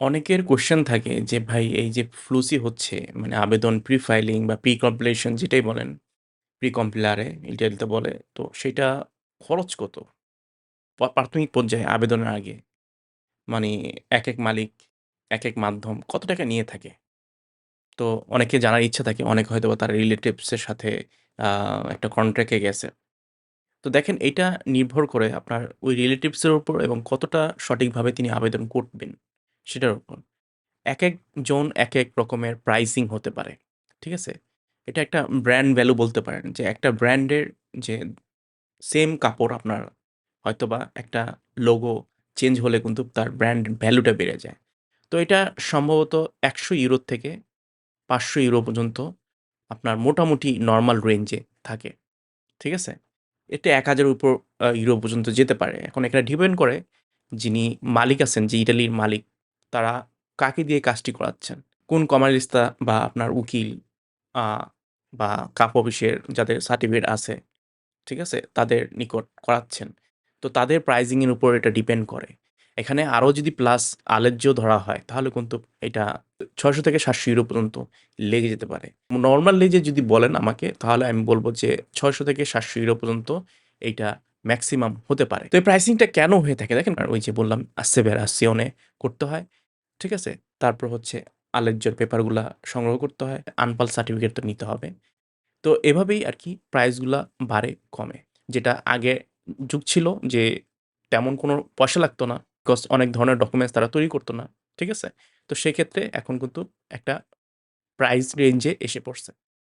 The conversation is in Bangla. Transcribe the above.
অনেকের কোয়েশ্চেন থাকে যে ভাই এই যে ফ্লুসি হচ্ছে মানে আবেদন প্রি-ফাইলিং বা প্রি-কম্পিলেশন যেটাই বলেন, প্রি-কম্পিলারে ইটালিতে বলে। তো সেটা খরচ কত? প্রাথমিক পর্যায়ে আবেদনের আগে। মানে একেক মালিক, একেক মাধ্যম কত টাকা নিয়ে থাকে? তো অনেকের জানার ইচ্ছা থাকে। অনেকে হয়তোবা তার রিলেটিভস এর সাথে আ একটা কন্ট্রাক্ট এ গেছে। তো দেখেন এইটা নির্ভর করে আপনার ওই রিলেটিভস এর উপর এবং কতটা সঠিকভাবে তিনি আবেদন করবেন সেটার উপর। একেকজন একেক রকমের প্রাইসিং হতে পারে। ঠিক আছে? এটা একটা ব্র্যান্ড ভ্যালু বলতে পারেন যে একটা ব্র্যান্ডের যে সেম কাপড় আপনার হয়তোবা একটা লোগো চেঞ্জ হলে কিন্তু তার ব্র্যান্ড ভ্যালুটা বেড়ে যায়। তো এটা সম্ভবত €১০০ থেকে €৫০০ পর্যন্ত আপনার মোটামুটি নরমাল রেঞ্জে থাকে। ঠিক আছে? এটা ১,০০০ এর উপর ইউরো পর্যন্ত যেতে পারে। এখন এখানে ডিপেন্ড করে যিনি মালিক আছেন, যে ইটালির মালিক, তারা কাকে দিয়ে কাজটি করাচ্ছেন। কোন কমার্সিস্তা বা আপনার উকিল আ বা কাপ অফিসের যাদের সার্টিফিকেট আছে, ঠিক আছে? তাদের নিকট করাচ্ছেন। তো তাদের প্রাইজিং এর উপর এটা ডিপেন্ড করে। এখানে আরো যদি প্লাস আলেজ্য ধরা হয় তাহলে কিন্তু এটা ৬০০ থেকে €৭০০ পর্যন্ত লেগে যেতে পারে। নরমাল লেজে যদি বলেন আমাকে তাহলে আমি বলব যে ৬০০ থেকে €৭০০ পর্যন্ত এইটা মেক্সিমাম হতে পারে। তো এই প্রাইসিংটা কেন হয়ে থাকে দেখেন ওই যে বললাম আসেভেরাসিওনে করতে হয়। ঠিক আছে? তারপর হচ্ছে আলেজ্জোর পেপারগুলা সংগ্রহ করতে হয়। আনপাল সার্টিফিকেট তো নিতে হবে। তো এভাবেই আরকি প্রাইসগুলা বাড়ে কমে। যেটা আগে যুগ ছিল যে তেমন কোনো পয়সা লাগতো না। বিকজ অনেক ধরনের ডকুমেন্টস তারা তৈরি করত না। ঠিক আছে? তো সেক্ষেত্রে এখন কিন্তু একটা প্রাইস রেঞ্জ এ এসে পড়ছে।